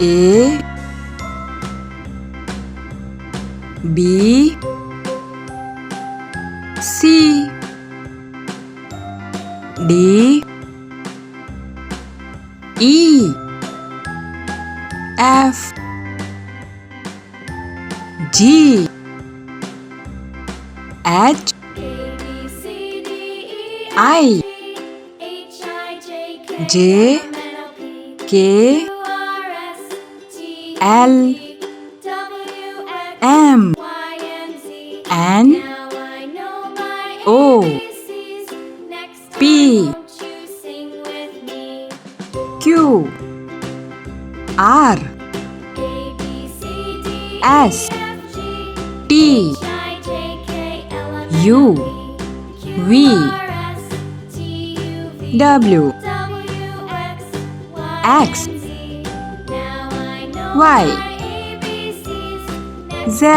A B C D E F G H I J K L M N O P Q R S T U V W X Y Z